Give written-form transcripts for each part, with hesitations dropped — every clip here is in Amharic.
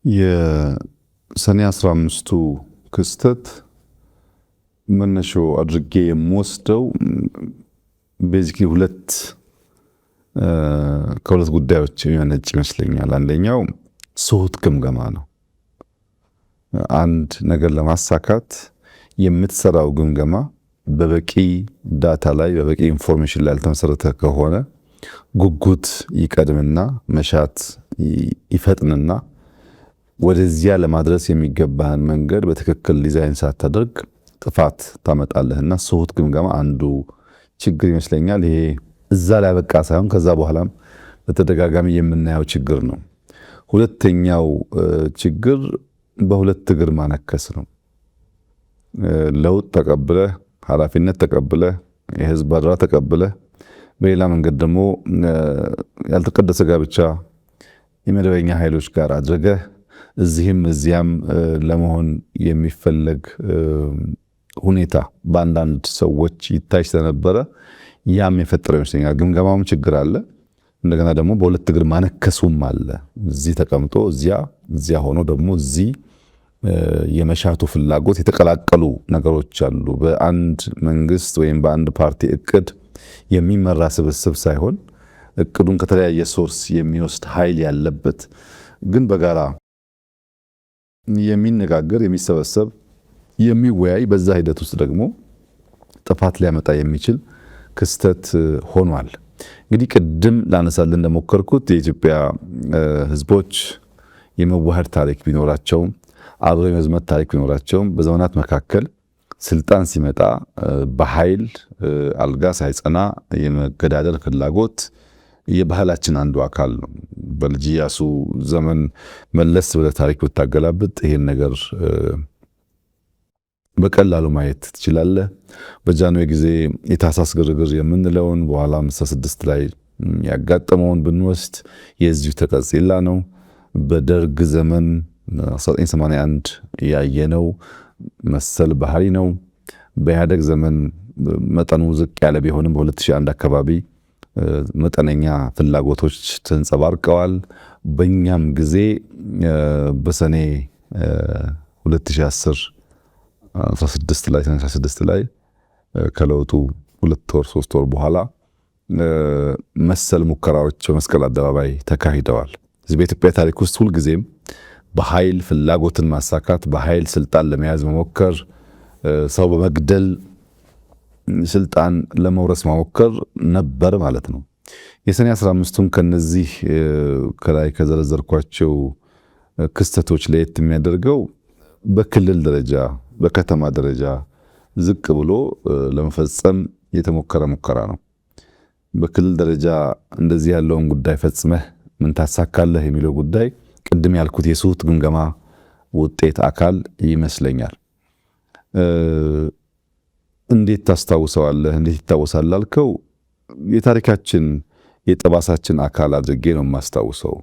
የሰኔ 15ቱ ክስተት መነሾ አድርጌ የምወስደው ቤዚክሊ ከሁለት ጉዳዮች የሚመነጭ ይመስለኛል። አንደኛው ስሁት ግምገማ ነው። አንድ ነገር ለማሳካት የምትሰራው ግምገማ በበቂ ዳታ ላይ በበቂ ኢንፎርሜሽን ላይ ያልተመሰረተ ከሆነ ጉጉት ይቀድምና መሻት ይፈጥንና ወደዚያ ለማድረስ የሚገባህን መንገድ በትክክል ዲዛይን ሳታደርግ ጥፋት ታመጣለህና ስሁት ግምገማ አንዱ ችግር ይመስለኛል። ይሄ እዛ ላይ በቃ ሳይሆን ከዛ በኋላም በተደጋጋሚ የምናየው ችግር ነው። ሁለተኛው ችግር በሁለት እግር ማነከስ ነው። ለውጥ ተቀብለህ ኃላፊነት ተቀብለህ የህዝብ አደራ ተቀብለህ በሌላ መንገድ ደግሞ ያልተቀደሰ ጋብቻ የመደበኛ ኃይሎች ጋር አድርገህ እዚህም እዚያም ለመሆን የሚፈለግ ሁኔታ በአንዳንድ ሰዎች ይታይ ስለነበረ ያም የፈጠረው ይመስለኛል። ግምገማውም ችግር አለ፣ እንደገና ደግሞ በሁለት እግር ማነከሱም አለ። እዚህ ተቀምጦ እዚያ ሆኖ ደግሞ እዚህ የመሻቱ ፍላጎት የተቀላቀሉ ነገሮች አሉ። በአንድ መንግስት ወይም በአንድ ፓርቲ እቅድ የሚመራ ስብስብ ሳይሆን እቅዱን ከተለያየ ሶርስ የሚወስድ ኃይል ያለበት ግን በጋራ የሚነጋገር የሚሰበሰብ የሚወያይ በዛ ሂደት ውስጥ ደግሞ ጥፋት ሊያመጣ የሚችል ክስተት ሆኗል። እንግዲህ ቅድም ላነሳልን እንደሞከርኩት የኢትዮጵያ ህዝቦች የመዋሃድ ታሪክ ቢኖራቸውም አብሮ የመዝመት ታሪክ ቢኖራቸውም በዘመናት መካከል ስልጣን ሲመጣ በኃይል አልጋ ሳይጸና የመገዳደል ፍላጎት የባህላችን አንዱ አካል ነው። በልጅ ኢያሱ ዘመን መለስ ብለህ ታሪክ ብታገላብጥ ይሄን ነገር በቀላሉ ማየት ትችላለህ። በጃንሆይ ጊዜ የታህሳስ ግርግር የምንለውን በኋላ 56 ላይ ያጋጠመውን ብንወስድ የዚሁ ተቀጽላ ነው። በደርግ ዘመን 1981 ያየነው መሰል ባህሪ ነው። በኢህአደግ ዘመን መጠኑ ዝቅ ያለ ቢሆንም በ2001 አካባቢ መጠነኛ ፍላጎቶች ተንጸባርቀዋል። በእኛም ጊዜ በሰኔ 2010 16 ላይ ከለውጡ 2 ወር 3 ወር በኋላ መሰል ሙከራዎች በመስቀል አደባባይ ተካሂደዋል። እዚህ በኢትዮጵያ ታሪክ ውስጥ ሁልጊዜም በኃይል ፍላጎትን ማሳካት፣ በኃይል ስልጣን ለመያዝ መሞከር፣ ሰው በመግደል ስልጣን ለመውረስ መሞከር ነበር ማለት ነው። የሰኔ 15ቱን ከነዚህ ከላይ ከዘረዘርኳቸው ክስተቶች ለየት የሚያደርገው በክልል ደረጃ በከተማ ደረጃ ዝቅ ብሎ ለመፈጸም የተሞከረ ሙከራ ነው። በክልል ደረጃ እንደዚህ ያለውን ጉዳይ ፈጽመህ ምን ታሳካለህ የሚለው ጉዳይ ቅድም ያልኩት የስሁት ግምገማ ውጤት አካል ይመስለኛል። እንዴት ታስታውሰዋለህ? እንዴት ይታወሳል አልከው፣ የታሪካችን የጠባሳችን አካል አድርጌ ነው የማስታውሰው።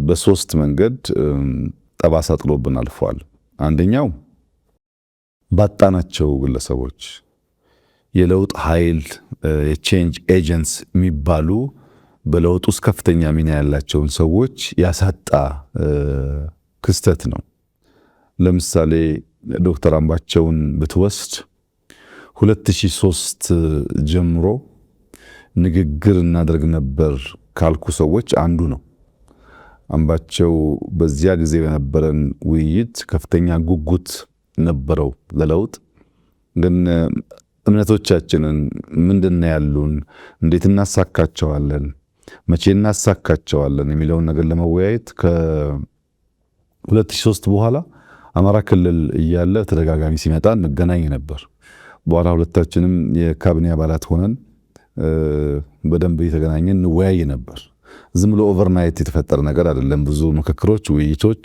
በሶስት መንገድ ጠባሳ ጥሎብን አልፏል። አንደኛው ባጣናቸው ግለሰቦች፣ የለውጥ ኃይል የቼንጅ ኤጀንትስ የሚባሉ በለውጥ ውስጥ ከፍተኛ ሚና ያላቸውን ሰዎች ያሳጣ ክስተት ነው። ለምሳሌ ዶክተር አምባቸውን ብትወስድ 2003 ጀምሮ ንግግር እናደርግ ነበር ካልኩ ሰዎች አንዱ ነው። አምባቸው በዚያ ጊዜ በነበረን ውይይት ከፍተኛ ጉጉት ነበረው ለለውጥ። ግን እምነቶቻችንን ምንድነው ያሉን፣ እንዴት እናሳካቸዋለን፣ መቼ እናሳካቸዋለን የሚለውን ነገር ለመወያየት ከ2003 በኋላ አማራ ክልል እያለ ተደጋጋሚ ሲመጣ እንገናኝ ነበር። በኋላ ሁለታችንም የካቢኔ አባላት ሆነን በደንብ እየተገናኘን እንወያይ ነበር። ዝም ብሎ ኦቨርናይት የተፈጠረ ነገር አይደለም። ብዙ ምክክሮች፣ ውይይቶች፣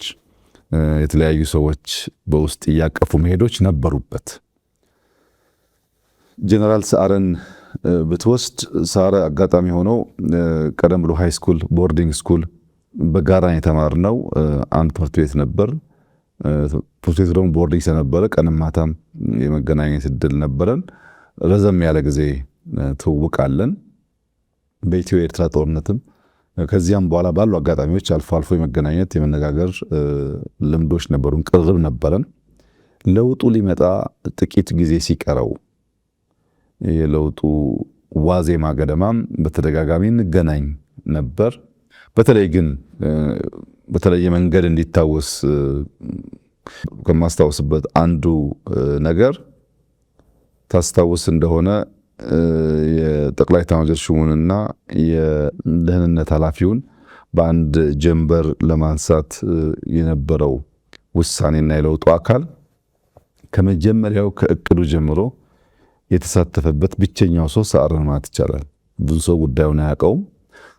የተለያዩ ሰዎች በውስጥ እያቀፉ መሄዶች ነበሩበት። ጀነራል ሰዓረን ብትወስድ ሰዓረ አጋጣሚ ሆኖ ቀደም ብሎ ሃይ ስኩል ቦርዲንግ ስኩል በጋራ የተማርነው አንድ ትምህርት ቤት ነበር። ትምህርት ቤቱ ደግሞ ቦርዲንግ ስለነበረ ቀንም ማታም የመገናኘት እድል ነበረን። ረዘም ያለ ጊዜ ትውውቃለን። በኢትዮ ኤርትራ ጦርነትም ከዚያም በኋላ ባሉ አጋጣሚዎች አልፎ አልፎ የመገናኘት የመነጋገር ልምዶች ነበሩን፣ ቅርብ ነበረን። ለውጡ ሊመጣ ጥቂት ጊዜ ሲቀረው የለውጡ ዋዜማ ገደማም በተደጋጋሚ እንገናኝ ነበር። በተለይ ግን በተለየ መንገድ እንዲታወስ ከማስታወስበት አንዱ ነገር ታስታውስ እንደሆነ የጠቅላይ ኤታማዦር ሹሙንና የደህንነት ኃላፊውን በአንድ ጀንበር ለማንሳት የነበረው ውሳኔና የለውጡ አካል ከመጀመሪያው ከእቅዱ ጀምሮ የተሳተፈበት ብቸኛው ሰው ሰዓረ ማለት ይቻላል። ብዙ ሰው ጉዳዩን አያውቀውም።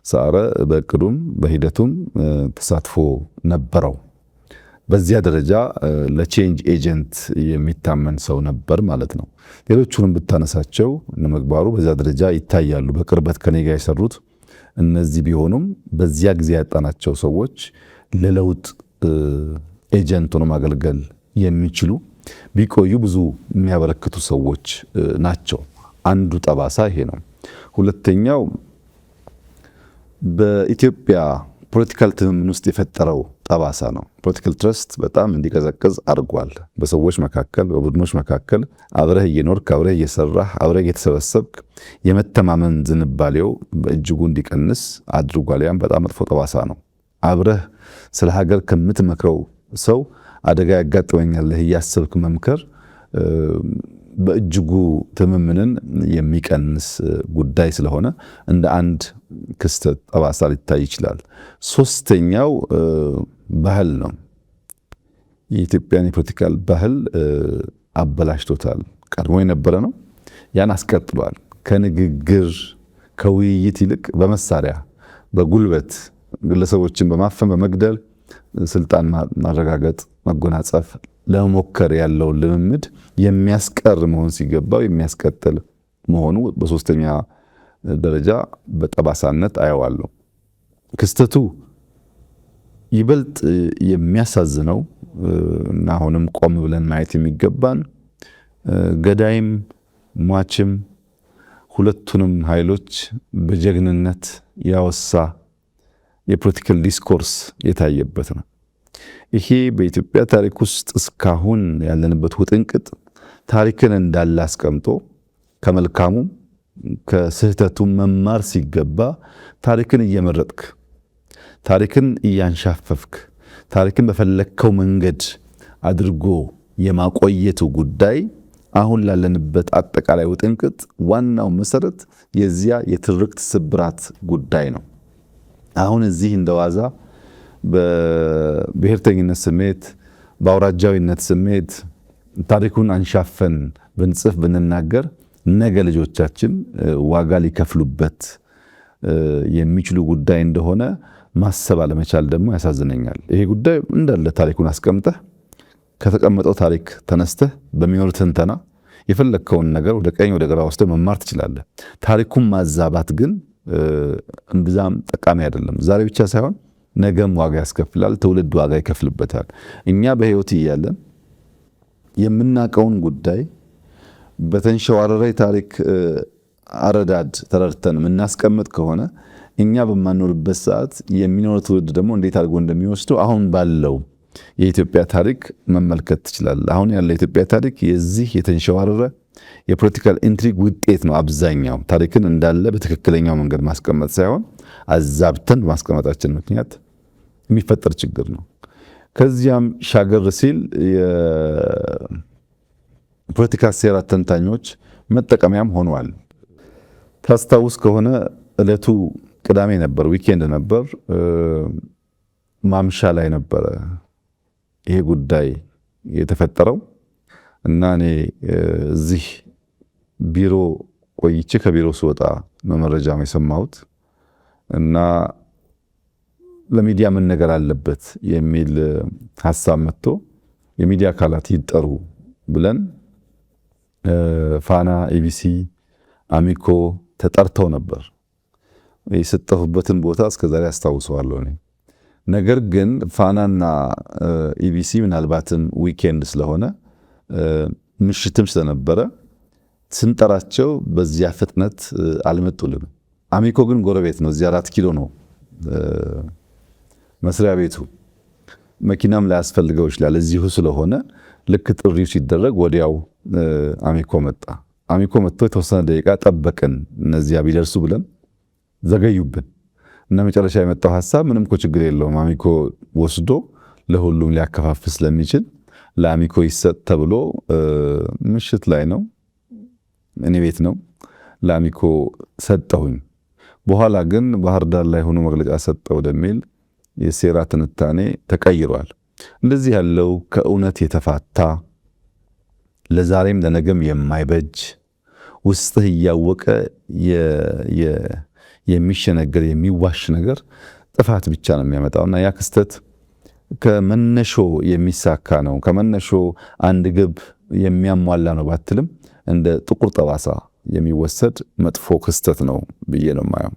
ሰዓረ በእቅዱም በሂደቱም ተሳትፎ ነበረው። በዚያ ደረጃ ለቼንጅ ኤጀንት የሚታመን ሰው ነበር ማለት ነው። ሌሎቹንም ብታነሳቸው እነ ምግባሩ በዚያ ደረጃ ይታያሉ። በቅርበት ከኔ ጋር የሰሩት እነዚህ ቢሆኑም በዚያ ጊዜ ያጣናቸው ሰዎች ለለውጥ ኤጀንት ሆኖ ማገልገል የሚችሉ ቢቆዩ ብዙ የሚያበረክቱ ሰዎች ናቸው። አንዱ ጠባሳ ይሄ ነው። ሁለተኛው በኢትዮጵያ ፖለቲካል ትምምን ውስጥ የፈጠረው ጠባሳ ነው። ፖለቲካል ትረስት በጣም እንዲቀዘቅዝ አድርጓል። በሰዎች መካከል፣ በቡድኖች መካከል አብረህ እየኖርክ አብረህ እየሰራህ አብረህ እየተሰበሰብክ የመተማመን ዝንባሌው በእጅጉ እንዲቀንስ አድርጓል። ያም በጣም መጥፎ ጠባሳ ነው። አብረህ ስለ ሀገር ከምትመክረው ሰው አደጋ ያጋጥመኛል እያሰብክ መምከር በእጅጉ ትምምንን የሚቀንስ ጉዳይ ስለሆነ እንደ አንድ ክስተት ጠባሳ ሊታይ ይችላል። ሶስተኛው ባህል ነው። የኢትዮጵያን የፖለቲካል ባህል አበላሽቶታል። ቀድሞ የነበረ ነው፣ ያን አስቀጥሏል። ከንግግር ከውይይት ይልቅ በመሳሪያ በጉልበት ግለሰቦችን በማፈን በመግደል ስልጣን ማረጋገጥ መጎናጸፍ ለመሞከር ያለውን ልምምድ የሚያስቀር መሆን ሲገባው የሚያስቀጥል መሆኑ በሶስተኛ ደረጃ በጠባሳነት አየዋለሁ። ክስተቱ ይበልጥ የሚያሳዝነው እና አሁንም ቆም ብለን ማየት የሚገባን ገዳይም ሟችም ሁለቱንም ኃይሎች በጀግንነት ያወሳ የፖለቲካል ዲስኮርስ የታየበት ነው። ይሄ በኢትዮጵያ ታሪክ ውስጥ እስካሁን ያለንበት ውጥንቅጥ ታሪክን እንዳለ አስቀምጦ ከመልካሙ ከስህተቱ መማር ሲገባ ታሪክን እየመረጥክ ታሪክን እያንሻፈፍክ ታሪክን በፈለከው መንገድ አድርጎ የማቆየቱ ጉዳይ አሁን ላለንበት አጠቃላይ ውጥንቅጥ ዋናው መሰረት የዚያ የትርክት ስብራት ጉዳይ ነው። አሁን እዚህ እንደዋዛ በብሔርተኝነት ስሜት በአውራጃዊነት ስሜት ታሪኩን አንሻፈን ብንጽፍ ብንናገር ነገ ልጆቻችን ዋጋ ሊከፍሉበት የሚችሉ ጉዳይ እንደሆነ ማሰብ አለመቻል ደግሞ ያሳዝነኛል። ይሄ ጉዳይ እንዳለ ታሪኩን አስቀምጠህ ከተቀመጠው ታሪክ ተነስተህ በሚኖር ትንተና የፈለግከውን ነገር ወደ ቀኝ ወደ ግራ ወስደህ መማር ትችላለህ። ታሪኩን ማዛባት ግን እምብዛም ጠቃሚ አይደለም። ዛሬ ብቻ ሳይሆን ነገም ዋጋ ያስከፍላል፣ ትውልድ ዋጋ ይከፍልበታል። እኛ በህይወት እያለን የምናውቀውን ጉዳይ በተንሸዋረረ ታሪክ አረዳድ ተረድተን የምናስቀምጥ ከሆነ እኛ በማንኖርበት ሰዓት የሚኖር ትውልድ ደግሞ እንዴት አድርጎ እንደሚወስደው አሁን ባለው የኢትዮጵያ ታሪክ መመልከት ትችላለህ። አሁን ያለው የኢትዮጵያ ታሪክ የዚህ የተንሸዋረረ የፖለቲካል ኢንትሪግ ውጤት ነው። አብዛኛው ታሪክን እንዳለ በትክክለኛው መንገድ ማስቀመጥ ሳይሆን አዛብተን በማስቀመጣችን ምክንያት የሚፈጠር ችግር ነው። ከዚያም ሻገር ሲል የፖለቲካ ሴራ ተንታኞች መጠቀሚያም ሆነዋል። ታስታውስ ከሆነ እለቱ ቅዳሜ ነበር፣ ዊኬንድ ነበር፣ ማምሻ ላይ ነበረ ይሄ ጉዳይ የተፈጠረው እና እኔ እዚህ ቢሮ ቆይቼ ከቢሮ ስወጣ መረጃ የሰማሁት እና ለሚዲያ ምን ነገር አለበት የሚል ሐሳብ መጥቶ የሚዲያ አካላት ይጠሩ ብለን ፋና፣ ኢቢሲ፣ አሚኮ ተጠርተው ነበር። የሰጠሁበትን ቦታ እስከዛሬ አስታውሰዋለሁ እኔ። ነገር ግን ፋናና ኢቢሲ ምናልባትም ዊኬንድ ስለሆነ ምሽትም ስለነበረ ስንጠራቸው በዚያ ፍጥነት አልመጡልንም። አሚኮ ግን ጎረቤት ነው፣ እዚያ 4 ኪሎ ነው መስሪያ ቤቱ መኪናም ላያስፈልገው ይችላል። እዚሁ ስለሆነ ልክ ጥሪው ሲደረግ ወዲያው አሚኮ መጣ። አሚኮ መጥቶ የተወሰነ ደቂቃ ጠበቅን እነዚያ ቢደርሱ ብለን ዘገዩብን እና መጨረሻ የመጣው ሐሳብ ምንም እኮ ችግር የለውም አሚኮ ወስዶ ለሁሉም ሊያከፋፍል ስለሚችል ለአሚኮ ይሰጥ ተብሎ ምሽት ላይ ነው እኔ ቤት ነው ለአሚኮ ሰጠሁኝ። በኋላ ግን ባህር ዳር ላይ ሆኖ መግለጫ ሰጠ ወደሚል የሴራ ትንታኔ ተቀይሯል። እንደዚህ ያለው ከእውነት የተፋታ ለዛሬም ለነገም የማይበጅ ውስጥህ እያወቀ የሚሸነገር የሚዋሽ ነገር ጥፋት ብቻ ነው የሚያመጣውና ያ ክስተት ከመነሾ የሚሳካ ነው። ከመነሾ አንድ ግብ የሚያሟላ ነው ባትልም እንደ ጥቁር ጠባሳ የሚወሰድ መጥፎ ክስተት ነው ብዬ ነው የማየው።